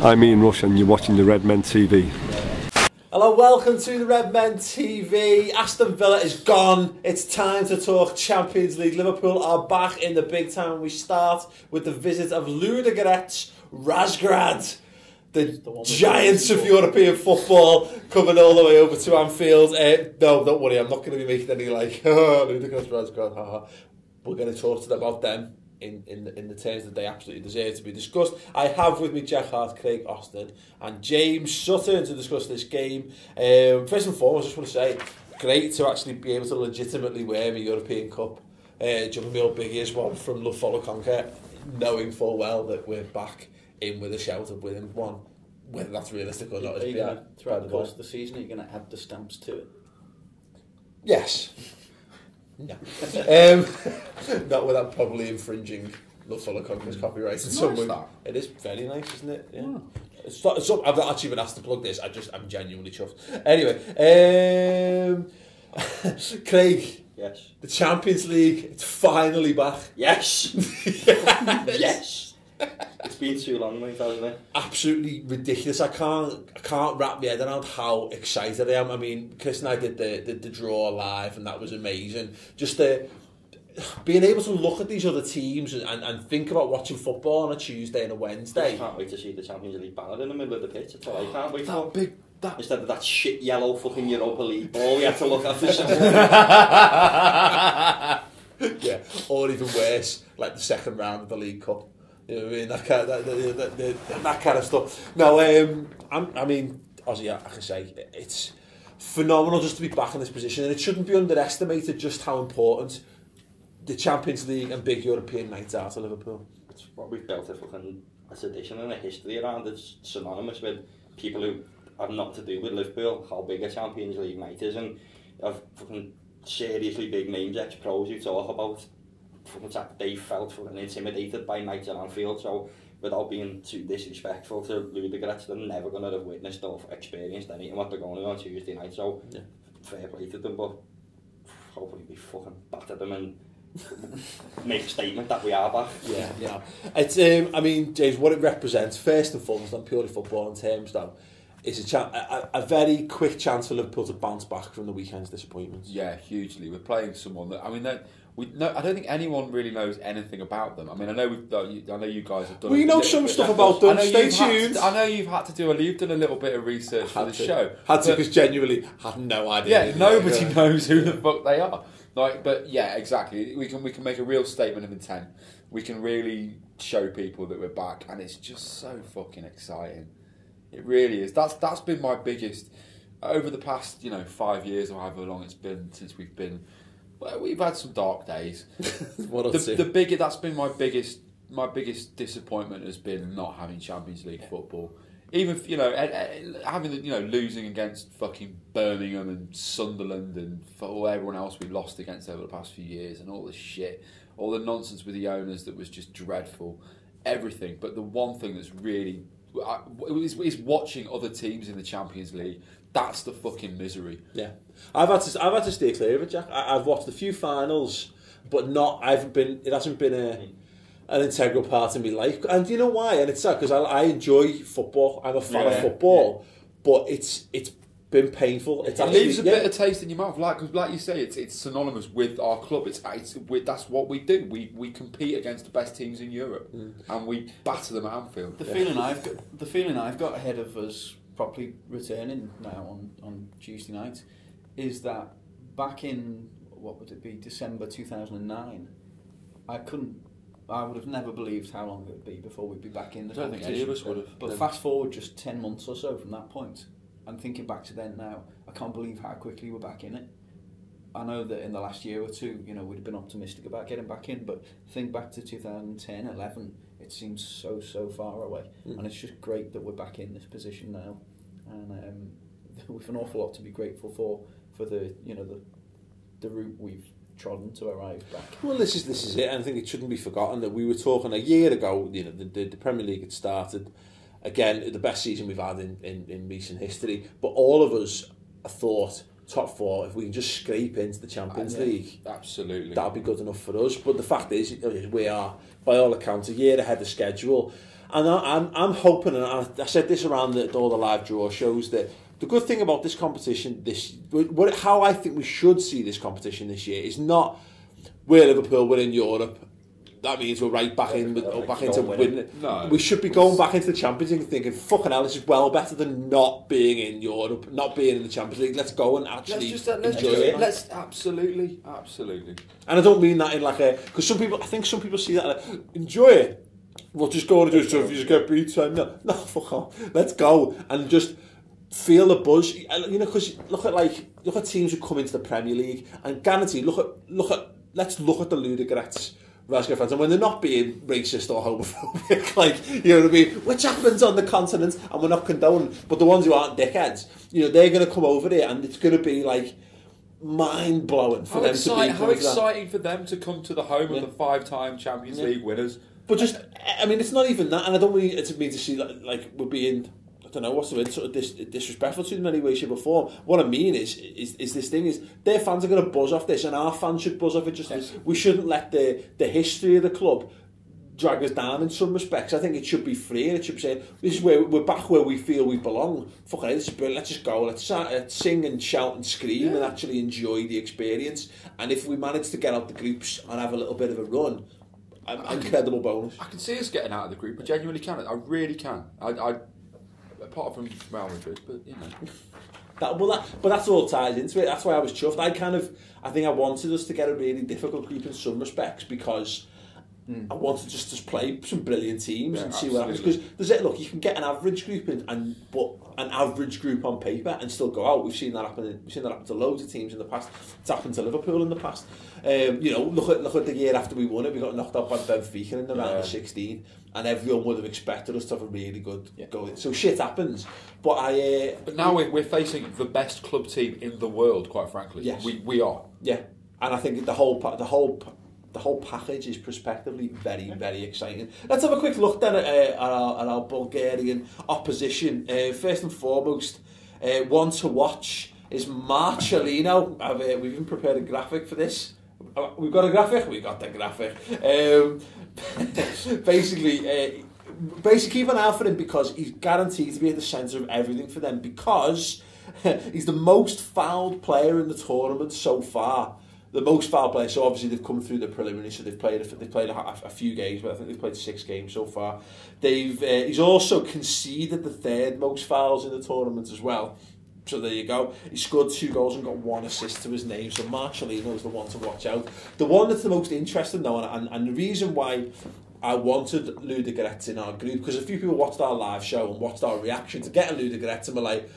I'm Ian Rush and you're watching the Redmen TV. Hello, welcome to the Redmen TV. Aston Villa is gone. It's time to talk Champions League. Liverpool are back in the big time. We start with the visit of Ludogorets Razgrad, the giants of European football, coming all the way over to Anfield. No, don't worry, I'm not going to be making any Ludogorets Razgrad. We're going to talk to them about them in the terms that they absolutely deserve to be discussed. I have with me Jack Hart, Craig Austin and James Sutton to discuss this game. First and foremost, I just want to say, great to actually be able to legitimately wear my European Cup. Jumping my old biggest one from Love Follow Conquer, knowing full well that we're back in with a shout of winning one. Whether that's realistic or not is beyond. Throughout the course of the season, are you going to add the stamps to it? Yes. No. Not without probably infringing Love Follow Conquer's copyright in some way. It is very nice, isn't it? Yeah. I've not actually been asked to plug this. I'm genuinely chuffed. Anyway, Craig. Yes. The Champions League, it's finally back. Yes. Yes. It's been too long, mate, hasn't it? Absolutely ridiculous. I can't wrap my head around how excited I am. I mean, Chris and I did the draw live, and that was amazing. Just being able to look at these other teams and think about watching football on a Tuesday and a Wednesday. I can't wait to see the Champions League banner in the middle of the pitch. That's all I can't wait for. Instead of that shit yellow fucking Europa League ball we had to look at for some Yeah, or even worse, like the second round of the League Cup. You know what I mean? That kind of stuff. No, I mean, Ozzy, I can say it's phenomenal just to be back in this position, and it shouldn't be underestimated just how important the Champions League and big European nights are to Liverpool. It's what we've built a tradition and a history around. It's synonymous with people who have nothing to do with Liverpool, how big a Champions League night is, and of fucking seriously big names, ex-pros who talk about that they felt fucking intimidated by nights at Anfield. So without being too disrespectful to Ludogorets, they're never going to have witnessed or experienced anything what they're going on Tuesday night. So yeah, fair play to them, but hopefully we fucking batter them and make a statement that we are back. Yeah. It's I mean, James, what it represents first and foremost on purely football terms though is a very quick chance for Liverpool to bounce back from the weekend's disappointments. Yeah, hugely. We're playing someone that, I mean, I don't think anyone really knows anything about them. I mean, I know you guys have done. We know some stuff about them. Stay tuned. I know you've had to do. You've done a little bit of research for the show. Had to, because genuinely had no idea. Yeah, nobody knows who the fuck they are. But yeah, exactly. We can make a real statement of intent. We can really show people that we're back, and it's just so fucking exciting. It really is. That's been my biggest over the past 5 years or however long it's been since we've been. Well, we've had some dark days. That's been my biggest disappointment has been not having Champions League football. Even having losing against fucking Birmingham and Sunderland and for everyone else we lost against over the past few years and all this shit, all the nonsense with the owners that was just dreadful, everything. But the one thing that's really is watching other teams in the Champions League. That's the fucking misery. Yeah, I've had to stay clear of it, Jack. I've watched a few finals, but it hasn't been an integral part of my life. And you know why? And it's sad because I enjoy football. I'm a fan of football, but it's been painful. It leaves a bitter taste in your mouth, like you say, it's synonymous with our club. That's what we do. We compete against the best teams in Europe, and we batter them at Anfield. The feeling I've got ahead of us properly returning now on Tuesday night is that back in what would it be, December 2009, I would have never believed how long it would be before we'd be back in the competition. I don't think any of us would have. But fast forward just 10 months or so from that point, and thinking back to then now, I can't believe how quickly we're back in it. I know that in the last year or two, we'd have been optimistic about getting back in, but think back to 2010, 11, it seems so far away. And it's just great that we're back in this position now. And we've an awful lot to be grateful for the route we've trodden to arrive back. Well, this is it, and I think it shouldn't be forgotten that we were talking a year ago. The Premier League had started again, the best season we've had in recent history. But all of us thought top four, if we can just scrape into the Champions League, absolutely, that'll be good enough for us. But the fact is, we are, by all accounts, a year ahead of schedule. And I'm hoping, and I said this around all the live draw shows, that the good thing about this competition, how I think we should see this competition this year, is not we're Liverpool, we're in Europe. That means we're right back into winning. No, we should be going back into the Champions League and thinking, fucking hell, this is well better than not being in Europe, not being in the Champions League. Let's go and actually enjoy it. Let's absolutely. And I don't mean that in like a... Because I think some people see that like, enjoy it. We'll just go and do stuff, you just get beat. No, fuck off. Let's go and just feel the buzz. You know, because look at teams who come into the Premier League and guarantee, let's look at the Ludogorets Razgrad fans, and when they're not being racist or homophobic, like, you know what I mean, which happens on the continent, and we're not condoning, but the ones who aren't dickheads, you know, they're going to come over here, and it's going to be like mind blowing for them to be. How exciting for them to come to the home of the 5-time Champions League winners. But just, I mean, it's not even that, and I don't want it to mean to see like we're being, I don't know what's the word, sort of disrespectful to them in any way, shape or form. What I mean is this thing is their fans are going to buzz off this, and our fans should buzz off it. We shouldn't let the history of the club drag us down in some respects. I think it should be free, and it should be saying, this is where we're back where we feel we belong. Fuck it, this is brilliant. Let's just go. Let's sing and shout and scream and actually enjoy the experience. And if we manage to get out the groups and have a little bit of a run, incredible bonus. I can see us getting out of the group. I genuinely can. I really can. I apart from Real Madrid, but you know. But that's all ties into it. That's why I was chuffed. I think I wanted us to get a really difficult group in some respects, because I wanted just to play some brilliant teams and see what happens. Because look, you can get an average group but an average group on paper and still go out. We've seen that happen. We've seen that happen to loads of teams in the past. It's happened to Liverpool in the past. You know, look at the year after we won it. We got knocked out by Benfica in the round of 16, and everyone would have expected us to have a really good go. So shit happens. But now we're facing the best club team in the world. Quite frankly, yes, we are. Yeah, and I think the whole package is prospectively very, very exciting. Let's have a quick look then at our Bulgarian opposition. First and foremost, one to watch is Marcelino. We've even prepared a graphic for this. We've got a graphic? We got the graphic. Basically, keep an eye out for him, because he's guaranteed to be at the centre of everything for them, because he's the most fouled player in the tournament so far. The most foul player, so obviously they've come through the preliminary, so they've played a few games, but I think they've played 6 games so far. He's also conceded the 3rd most fouls in the tournament as well. So there you go. He scored 2 goals and got 1 assist to his name. So Marcelino is the one to watch out. The one that's the most interesting though, and the reason why I wanted Ludogorets in our group, because a few people watched our live show and watched our reaction to getting Ludogorets and were like,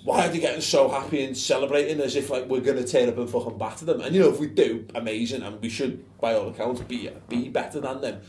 why are they getting so happy and celebrating as if like we're going to turn up and fucking batter them? And you know, if we do, amazing, and we should, by all accounts, be better than them.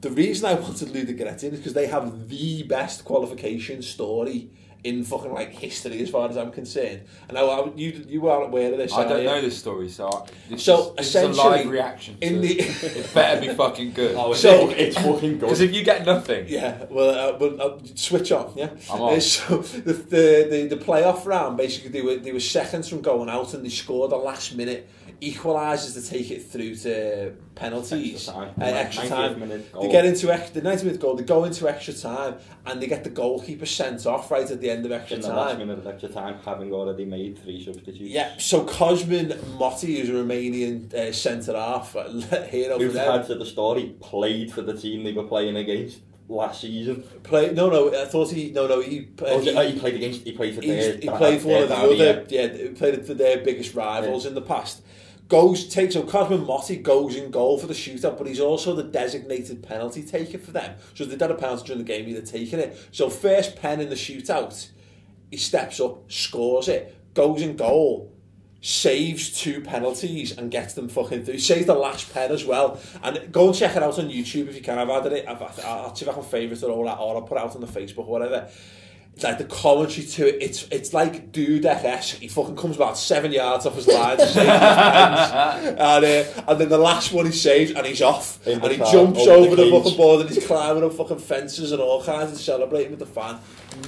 The reason I wanted Ludogorets in is because they have the best qualification story in fucking like history, as far as I'm concerned. And you are aware of this. I don't know this story, so this is a live reaction. It better be fucking good. It's fucking good. Because if you get nothing, well, switch on. Yeah, I'm on. So the playoff round, basically they were seconds from going out, and they scored a last minute equalisers to take it through to penalties, extra time. They get into the 90-minute goal. They go into extra time, and they get the goalkeeper sent off right at the end of extra time. In the last minute of extra time, having already made 3 substitutes. Yeah, so cosmin Moti, who's a Romanian centre half, hero for them. Who's had the story, played for the team they were playing against last season. He played for one of the other. Yeah, he played for their biggest rivals in the past. Cosmin Moti goes in goal for the shootout, but he's also the designated penalty taker for them. So if they'd had a penalty during the game, he'd have taken it. So first pen in the shootout, he steps up, scores it, goes in goal, saves 2 penalties and gets them fucking through. He saves the last pen as well. And go and check it out on YouTube if you can. I'll see if I can favourite it or I'll put it out on the Facebook or whatever. It's like the commentary to it. It's like Dudek-esque. He fucking comes about 7 yards off his line to save his pens. And then the last one he saves and he's off. And he jumps over the fucking board and he's climbing up fucking fences and all kinds and celebrating with the fan.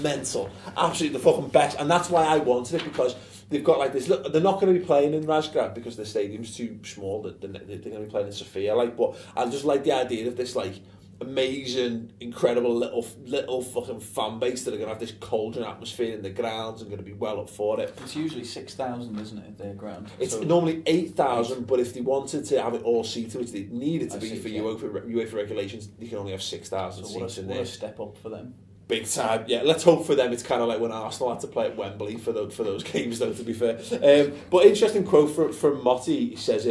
Mental. Absolutely the fucking best. And that's why I wanted it, because they've got like this. Look, they're not going to be playing in Razgrad because the stadium's too small. They're going to be playing in Sofia. But I just like the idea of this like amazing, incredible little fucking fan base that are going to have this cauldron atmosphere in the grounds and going to be well up for it. It's usually 6,000, isn't it, at their ground? It's normally 8,000, but if they wanted to have it all seated, which they need it to be for UEFA regulations, they can only have 6,000 seats in there. What a step up for them. Big time, yeah. Let's hope for them it's kind of like when Arsenal had to play at Wembley for those games, though, to be fair. But interesting quote from Moti. He says,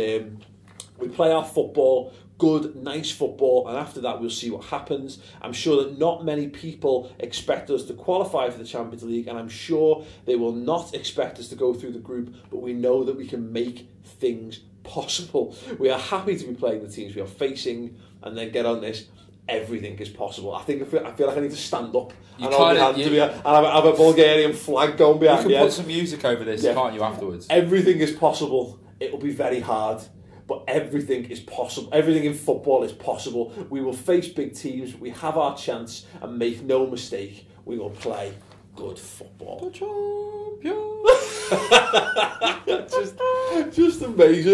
we play our football, good, nice football, and after that we'll see what happens. I'm sure that not many people expect us to qualify for the Champions League, and I'm sure they will not expect us to go through the group, but we know that we can make things possible. We are happy to be playing the teams we are facing, and then get on this. Everything is possible. I feel like I need to stand up and have a Bulgarian flag going behind me. You can put some music over this, can't you, afterwards? Everything is possible. It will be very hard, but everything is possible. Everything in football is possible. We will face big teams. We have our chance, and make no mistake, we will play good football. The champion. just amazing.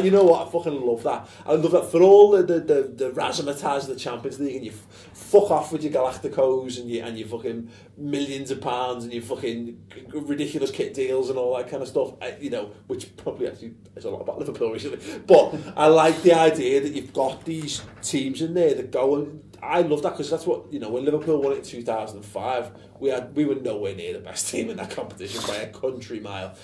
You know what? I fucking love that. I love that for all the razzmatazz of the Champions League, and you fuck off with your Galacticos and your fucking millions of pounds and your fucking ridiculous kit deals and all that kind of stuff. Which probably actually is a lot about Liverpool recently. But I like the idea that you've got these teams in there that go and. I love that because that's what, when Liverpool won it in 2005, we were nowhere near the best team in that competition by a country mile.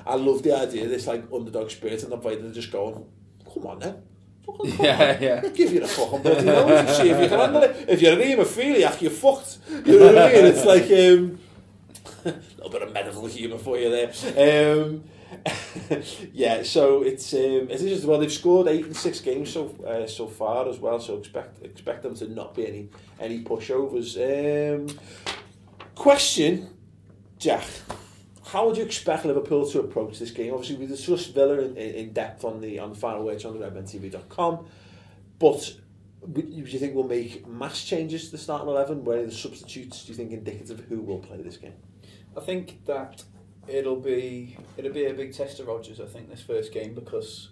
I love the idea of this like underdog spirit and the way they're just going, come on then. Come on. I'll give you the fucking bloody nose. See if you can handle it. If you're an haemophiliac, you're fucked. You know what I mean? It's like a little bit of medical humour for you there. Yeah, so it's interesting. Well, they've scored 8 in 6 games so far as well. So expect them to not be any pushovers. Question, Jack: how would you expect Liverpool to approach this game? Obviously, we discussed Villa in depth on the final words on the redmentv.com. But do you think we'll make mass changes to the starting 11? Where are the substitutes? Do you think indicative of who will play this game? I think that. It'll be a big test of Rodgers, I think, this first game, because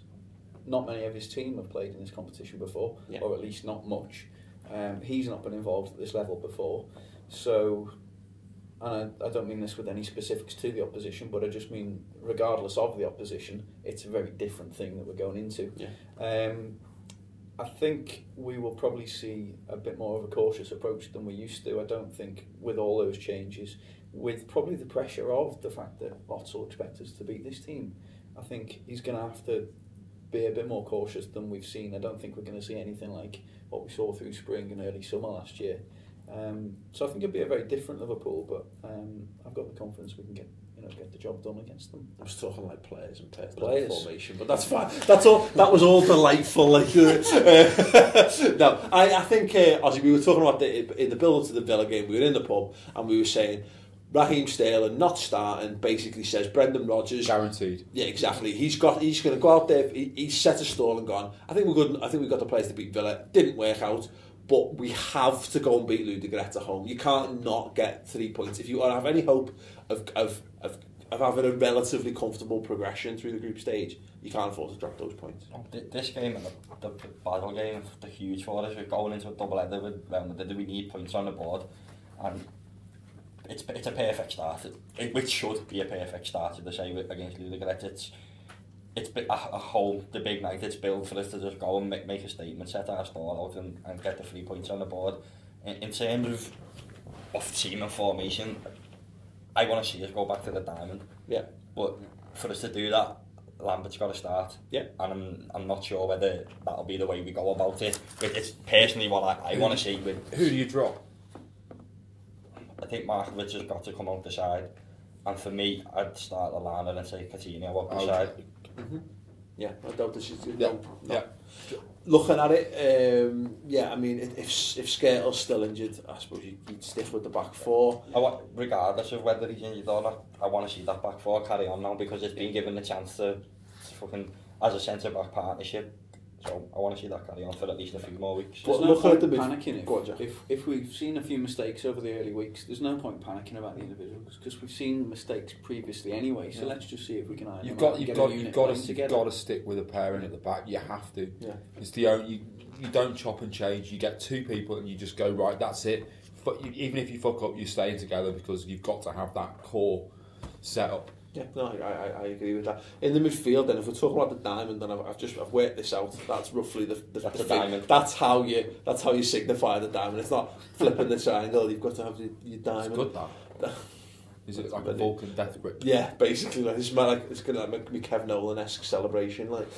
not many of his team have played in this competition before, or at least not much. He's not been involved at this level before, so, and I don't mean this with any specifics to the opposition, but I just mean regardless of the opposition, it's a very different thing that we're going into. I think we will probably see a bit more of a cautious approach than we used to. I don't think with all those changes, with probably the pressure of the fact that lots will expect us to beat this team, I think he's going to have to be a bit more cautious than we've seen. I don't think we're going to see anything like what we saw through spring and early summer last year. So I think it'll be a very different Liverpool, but I've got the confidence we can get the job done against them. I was talking like players and formation, but that's fine. That's all. That was all delightful. No, I think Ozzy, we were talking about in the build-up to the Villa game. We were in the pub and we were saying Raheem Sterling not starting basically says Brendan Rodgers guaranteed. Yeah, exactly. He's going to go out there. He's set a stall and gone. I think we're good. I think we've got the players to beat Villa. Didn't work out. But we have to go and beat Ludogorets at home. You can't not get 3 points. If you have any hope of having a relatively comfortable progression through the group stage, you can't afford to drop those points. This game and the battle game, the huge for us. We're going into a double-header with Real Madrid. We need points on the board, and it's a perfect start. Which should be a perfect start to the say against Ludogorets. It's a whole the big night. It's built for us to just go and make a statement, set our stall out, and get the 3 points on the board. In terms of team and formation, I want to see us go back to the diamond. Yeah. But for us to do that, Lambert's got to start. Yeah. And I'm not sure whether that'll be the way we go about it. It's personally what I want to see. Who do you drop? I think Markovic has got to come out the side. And for me, I'd start the line and say Coutinho out the side. Mm-hmm. Yeah, I doubt this is... Yeah. Looking at it, I mean, if Skrtel's still injured, I suppose you'd stick with the back four. Regardless of whether he's injured or not, I want to see that back four carry on now, because it's been given the chance to fucking, as a centre-back partnership, So I want to see that carry on for at least a few more weeks. There's But no looking at point the panicking if we've seen a few mistakes over the early weeks. There's no point panicking about the individuals because we've seen mistakes previously anyway. So let's just see if we can iron You've them out got and you've get a got unit you've got playing to together. got to stick with a pairing at the back. You have to. Yeah. It's the only you don't chop and change. You get two people and you just go right. That's it. Even if you fuck up, you're staying together because you've got to have that core set up. Yeah, no, I agree with that. In the midfield, then, if we're talking about the diamond, then I've worked this out. That's roughly the thing. diamond. That's how you signify the diamond. It's not flipping the triangle. You've got to have your diamond. It's good that. Is it like a Vulcan death grip? Yeah, basically, like it's gonna make me Kev Nolan-esque celebration. Like,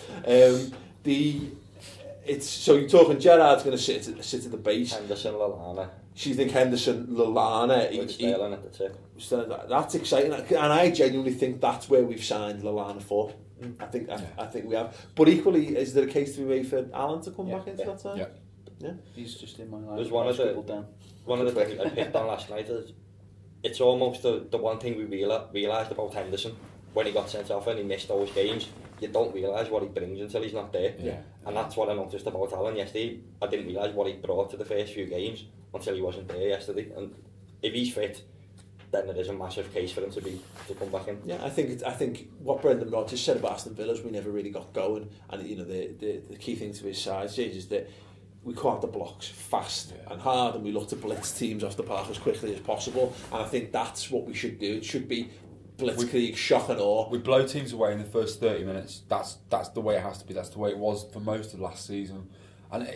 so you're talking Gerrard's going to sit at the base. Henderson, Lallana. So you think Henderson, Lallana, With Sterling at the tip. that's exciting, and I genuinely think that's where we've signed Lallana for. I think we have. But equally, is there a case to be made for Alan to come back into that time? Yeah. He's just in my line. There's one of the things I picked on last night is it's almost the one thing we realised about Henderson when he got sent off and he missed those games. You don't realise what he brings until he's not there. Yeah. And that's what I noticed about Alan yesterday. I didn't realise what he brought to the first few games until he wasn't there yesterday. And if he's fit, then there is a massive case for him to come back in. Yeah, I think what Brendan Rodgers said about Aston Villa is we never really got going, and the key thing to his side is that we caught the blocks fast and hard, and we look to blitz teams off the park as quickly as possible. And I think that's what we should do. It should be blitzkrieg, shock and awe. We blow teams away in the first 30 minutes. That's the way it has to be. That's the way it was for most of last season. And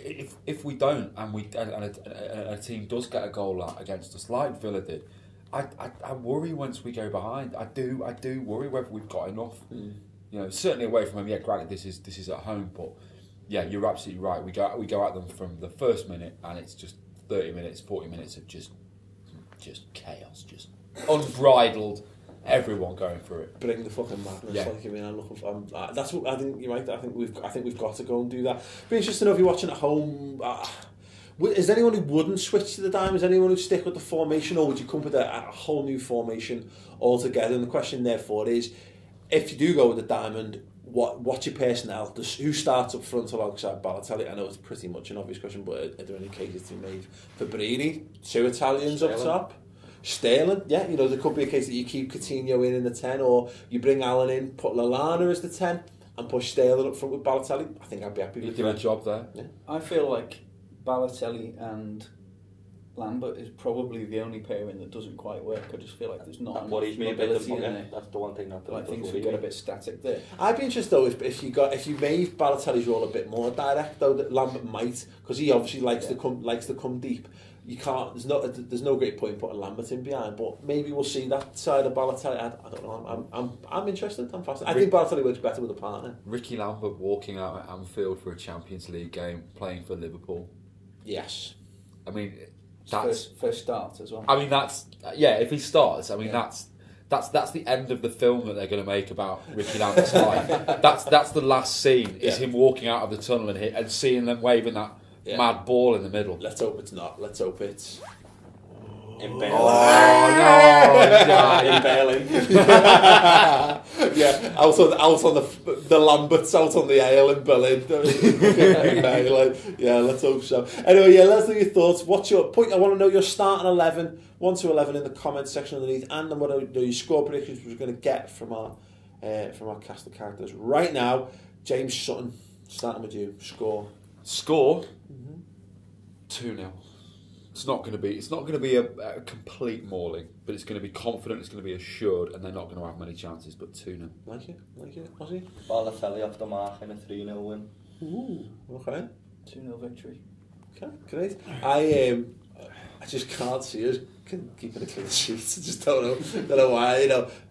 if we don't, and a team does get a goal against us, like Villa did, I worry once we go behind. I do worry whether we've got enough. Certainly away from home. Yeah, granted, this is at home, but yeah, you're absolutely right. We go at them from the first minute, and it's just 30 minutes, 40 minutes of just chaos, just unbridled. Everyone going through it. Bring the fucking madness. Yeah. Like, I mean, I'm looking for. That's what I think. You're right. I think we've got to go and do that. Be interesting to know if you're watching at home. Is there anyone who wouldn't switch to the dime? Is there anyone who'd stick with the formation, or would you come with a whole new formation altogether? And the question, therefore, is: if you do go with the diamond, what's your personnel? Who starts up front alongside Balotelli? I know it's pretty much an obvious question, but are there any cases to be made for Brady? 2 Italians up top. Sterling, yeah, there could be a case that you keep Coutinho in the 10, or you bring Allen in, put Lallana as the 10, and push Sterling up front with Balotelli. I think I'd be happy with that. You do a job there. Yeah. I feel like Balotelli and Lambert is probably the only pairing that doesn't quite work. I just feel like there's not enough mobility in there. That's the one thing that Like things would get a bit static there. I'd be interested though if you made Balotelli's role a bit more direct though, that Lambert might, because he obviously likes to come deep. You can't. There's no great point putting Lambert in behind, but maybe we'll see that side of Balotelli. I don't know. I'm interested. I'm fascinated. I think Balotelli works better with a partner. Ricky Lambert walking out at Anfield for a Champions League game, playing for Liverpool. Yes. I mean, That's first start as well. I mean, if he starts, I mean, that's the end of the film that they're going to make about Ricky Lambert's life. That's the last scene, is him walking out of the tunnel and seeing them waving that mad ball in the middle. Let's hope it's not. Let's hope it's... In Berlin. In Berlin. Yeah, out on the Lamberts, out on the ale in Berlin. Yeah, let's hope so. Anyway, let us know your thoughts. What's your point? I want to know your starting 11, 1 to 11 in the comments section underneath, and then what are your score predictions we're going to get from our cast of characters right now. James Sutton, starting with you. Score. 2-0. It's not going to be a complete mauling, but it's going to be confident. It's going to be assured, and they're not going to have many chances. But 2-0. Like it. Ozzy? Balotelli off the mark in a 3-0 win. Ooh, okay. 2-0 victory. Okay, great. I just can't see us keeping a clean sheet. I just don't know why.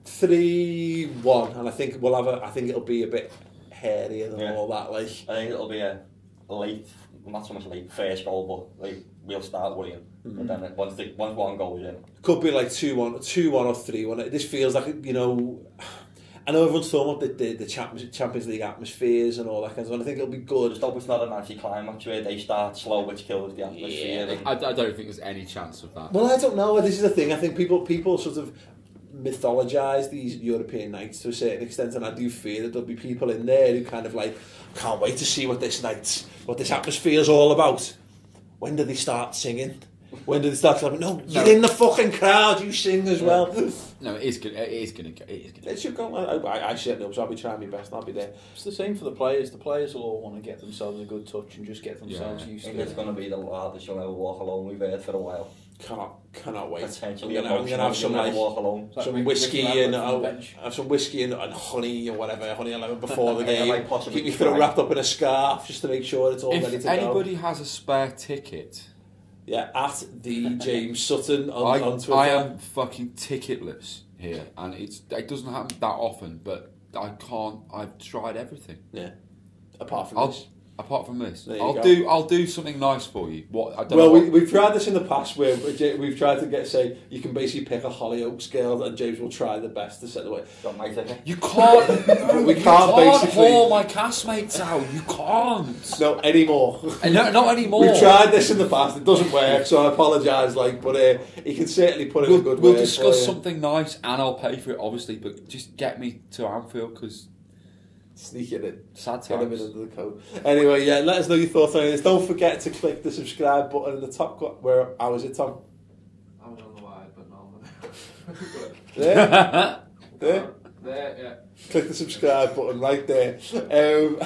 3-1, and I think I think it'll be a bit hairier than all that. Like, I think it'll be a late, not so much late first goal, but like we'll start worrying. But then once one goes in, could be like 2-1 or 3-1. This feels like I know everyone's talking about the Champions League atmospheres and all that kind of stuff. I think it'll be good. Just hope it's not an anti-climax where they start slow, which kills the atmosphere. I don't think there's any chance of that. Well, I don't know. This is the thing. I think people sort of mythologise these European nights to a certain extent, and I do fear that there'll be people in there who kind of like, can't wait to see what this atmosphere's all about. When do they start singing? When do they start clapping? No, you're in the fucking crowd, you sing as well. No, it is gonna go. It should go. I certainly hope so. I'll be trying my best and I'll be there. It's the same for the players. The players will all want to get themselves a good touch and just get themselves used to it. It's going to be the hardest you'll ever walk alone we've heard for a while. Cannot wait. Potentially, I'm gonna have some like walk alone. Some whiskey and have some whiskey and honey or whatever, honey and lemon before the game. Keep me throat wrapped up in a scarf just to make sure it's all ready to go. If anybody has a spare ticket, at the James Sutton on Twitter. I am fucking ticketless here, and it doesn't happen that often, but I can't. I've tried everything. Yeah, apart from this. Apart from this, I'll do something nice for you. We've tried this in the past where we've tried to say you can basically pick a Hollyoaks girl and James will try the best to set the way. You can't. We can't basically haul my castmates out. You can't. No anymore. No, not anymore. We've tried this in the past. It doesn't work, so I apologise. But he can certainly put in a good word. We'll discuss something nice, and I'll pay for it, obviously. But just get me to Anfield because. Sneak it in. Sad times. Get him into the code. Anyway, let us know your thoughts on this. Don't forget to click the subscribe button in the top corner. How is it, Tom? I was on the wide, but no. There? There, yeah. Click the subscribe button right there. Don't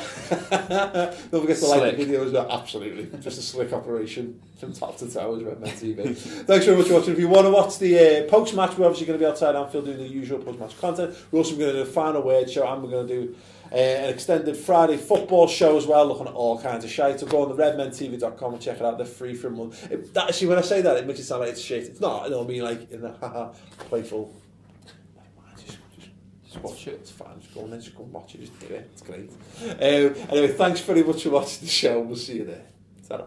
forget to like the video as well. Absolutely. Just a slick operation from top to toe as Redmen TV. Thanks very much for watching. If you want to watch the post-match, we're obviously going to be outside Anfield doing the usual post-match content. We're also going to do a final word show, and we're going to do an extended Friday football show as well, looking at all kinds of shite. So go on the redmentv.com and check it out. They're free for a month. Actually, when I say that, it makes it sound like it's shit. It's not. I mean, like in a playful. Just watch it. It's fine. Just go on there. Just go and watch it. Just do it. It's great. Anyway, thanks very much for watching the show. We'll see you there. Ta-ra.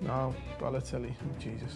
No, Balotelli. Jesus.